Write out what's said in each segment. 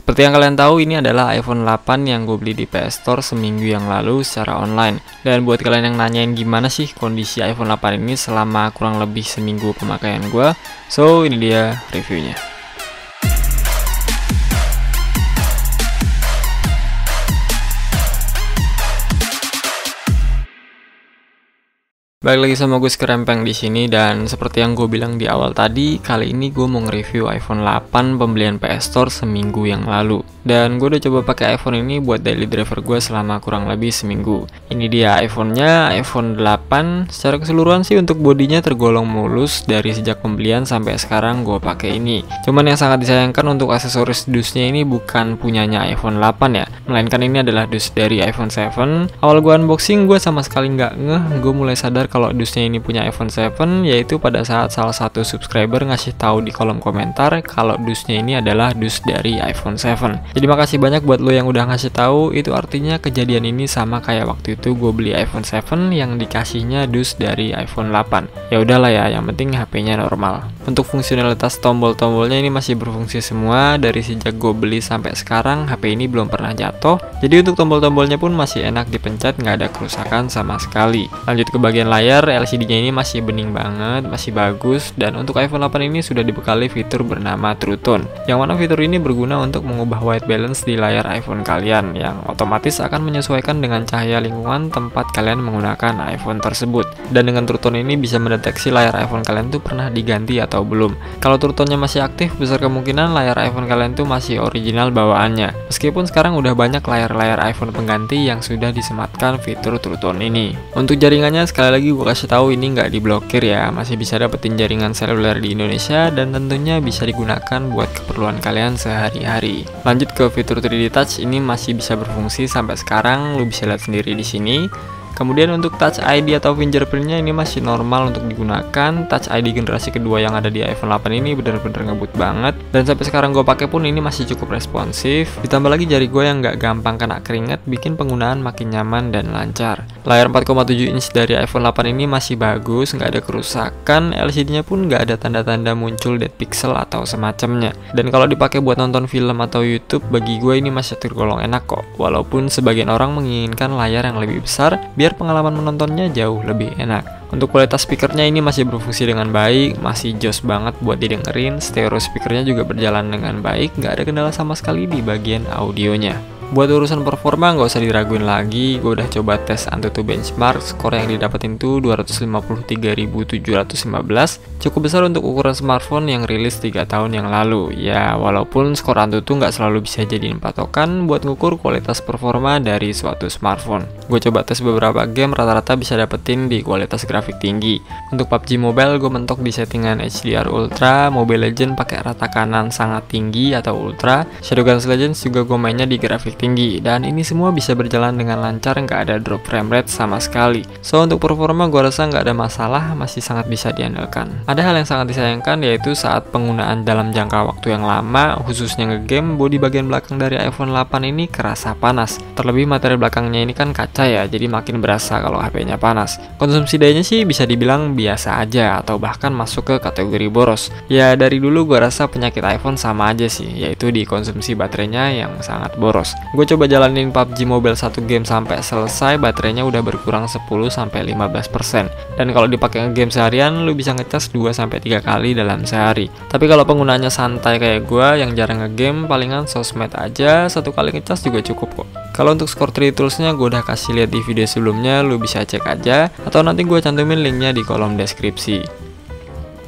Seperti yang kalian tahu, ini adalah iPhone 8 yang gue beli di PS Store seminggu yang lalu secara online. Dan buat kalian yang nanyain gimana sih kondisi iPhone 8 ini selama kurang lebih seminggu pemakaian gue, so ini dia reviewnya. Balik lagi sama gue Skrempeng di sini, dan seperti yang gue bilang di awal tadi, kali ini gue mau nge-review iPhone 8 pembelian PS Store seminggu yang lalu. Dan gue udah coba pakai iPhone ini buat daily driver gue selama kurang lebih seminggu. Ini dia iPhone-nya, iPhone 8. Secara keseluruhan sih untuk bodinya tergolong mulus dari sejak pembelian sampai sekarang gue pakai ini. Cuman yang sangat disayangkan untuk aksesoris dusnya ini bukan punyanya iPhone 8 ya, melainkan ini adalah dus dari iPhone 7. Awal gue unboxing gue sama sekali nggak ngeh, gue mulai sadar kalau dusnya ini punya iPhone 7, yaitu pada saat salah satu subscriber ngasih tahu di kolom komentar kalau dusnya ini adalah dus dari iPhone 7. Jadi makasih banyak buat lo yang udah ngasih tahu. Itu artinya kejadian ini sama kayak waktu itu gue beli iPhone 7 yang dikasihnya dus dari iPhone 8. Ya udahlah ya, yang penting HP-nya normal. Untuk fungsionalitas tombol-tombolnya ini masih berfungsi semua. Dari sejak gue beli sampai sekarang HP ini belum pernah jatuh. Jadi untuk tombol-tombolnya pun masih enak dipencet, nggak ada kerusakan sama sekali. Lanjut ke bagian layar, LCD-nya ini masih bening banget, masih bagus. Dan untuk iPhone 8 ini sudah dibekali fitur bernama True Tone, yang mana fitur ini berguna untuk mengubah white balance di layar iPhone kalian, yang otomatis akan menyesuaikan dengan cahaya lingkungan tempat kalian menggunakan iPhone tersebut. Dan dengan True Tone ini bisa mendeteksi layar iPhone kalian tuh pernah diganti atau belum. Kalau True Tone-nya masih aktif, besar kemungkinan layar iPhone kalian tuh masih original bawaannya. Meskipun sekarang udah banyak layar-layar iPhone pengganti yang sudah disematkan fitur True Tone ini. Untuk jaringannya, sekali lagi gue kasih tahu, ini nggak diblokir ya, masih bisa dapetin jaringan seluler di Indonesia dan tentunya bisa digunakan buat keperluan kalian sehari-hari. Lanjut ke fitur 3D Touch, ini masih bisa berfungsi sampai sekarang, lu bisa lihat sendiri di sini. Kemudian untuk Touch ID atau fingerprintnya ini masih normal untuk digunakan. Touch ID generasi kedua yang ada di iPhone 8 ini bener-bener ngebut banget. Dan sampai sekarang gue pakai pun ini masih cukup responsif. Ditambah lagi jari gue yang nggak gampang kena keringat, bikin penggunaan makin nyaman dan lancar. Layar 4,7 inch dari iPhone 8 ini masih bagus, nggak ada kerusakan. LCD-nya pun nggak ada tanda-tanda muncul dead pixel atau semacamnya. Dan kalau dipakai buat nonton film atau YouTube, bagi gue ini masih tergolong enak kok. Walaupun sebagian orang menginginkan layar yang lebih besar, biar pengalaman menontonnya jauh lebih enak. Untuk kualitas speakernya ini masih berfungsi dengan baik, masih jos banget buat didengerin. Stereo speakernya juga berjalan dengan baik, nggak ada kendala sama sekali di bagian audionya. Buat urusan performa nggak usah diraguin lagi, gue udah coba tes AnTuTu benchmark, skor yang didapetin tuh 253.715, cukup besar untuk ukuran smartphone yang rilis 3 tahun yang lalu. Ya, walaupun skor AnTuTu nggak selalu bisa jadiin patokan buat ngukur kualitas performa dari suatu smartphone. Gue coba tes beberapa game, rata-rata bisa dapetin di kualitas grafik tinggi. Untuk PUBG Mobile gue mentok di settingan HDR Ultra, Mobile Legends pakai rata kanan sangat tinggi atau Ultra, Shadowgun Legends juga gue mainnya di grafik tinggi, dan ini semua bisa berjalan dengan lancar, nggak ada drop frame rate sama sekali. So untuk performa gue rasa nggak ada masalah, masih sangat bisa diandalkan. Ada hal yang sangat disayangkan, yaitu saat penggunaan dalam jangka waktu yang lama, khususnya ngegame, bodi bagian belakang dari iPhone 8 ini kerasa panas. Terlebih materi belakangnya ini kan kaca ya, jadi makin berasa kalau HP-nya panas. Konsumsi dayanya sih bisa dibilang biasa aja, atau bahkan masuk ke kategori boros. Ya dari dulu gue rasa penyakit iPhone sama aja sih, yaitu di konsumsi baterainya yang sangat boros. Gue coba jalanin PUBG Mobile 1 game sampai selesai, baterainya udah berkurang 10-15%. Dan kalau dipakai ngegame seharian, lu bisa ngecas 2-3 kali dalam sehari. Tapi kalau penggunaannya santai kayak gue yang jarang ngegame, palingan sosmed aja, 1 kali ngecas juga cukup kok. Kalau untuk Score 3 Tools-nya gue udah kasih lihat di video sebelumnya, lu bisa cek aja, atau nanti gue cantumin linknya di kolom deskripsi.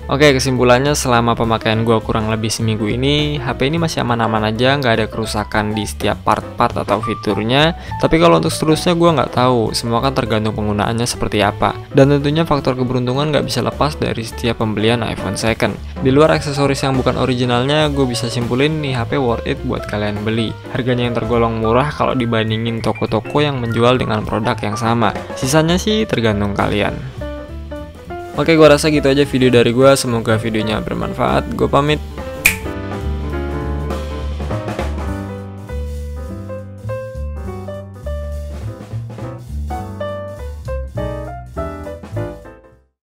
Oke, kesimpulannya selama pemakaian gue kurang lebih seminggu ini, HP ini masih aman-aman aja, nggak ada kerusakan di setiap part-part atau fiturnya. Tapi kalau untuk seterusnya gue nggak tahu, semua kan tergantung penggunaannya seperti apa. Dan tentunya faktor keberuntungan nggak bisa lepas dari setiap pembelian iPhone second. Di luar aksesoris yang bukan originalnya, gue bisa simpulin nih HP worth it buat kalian beli. Harganya yang tergolong murah kalau dibandingin toko-toko yang menjual dengan produk yang sama. Sisanya sih tergantung kalian. Oke, gue rasa gitu aja video dari gue. Semoga videonya bermanfaat. Gue pamit.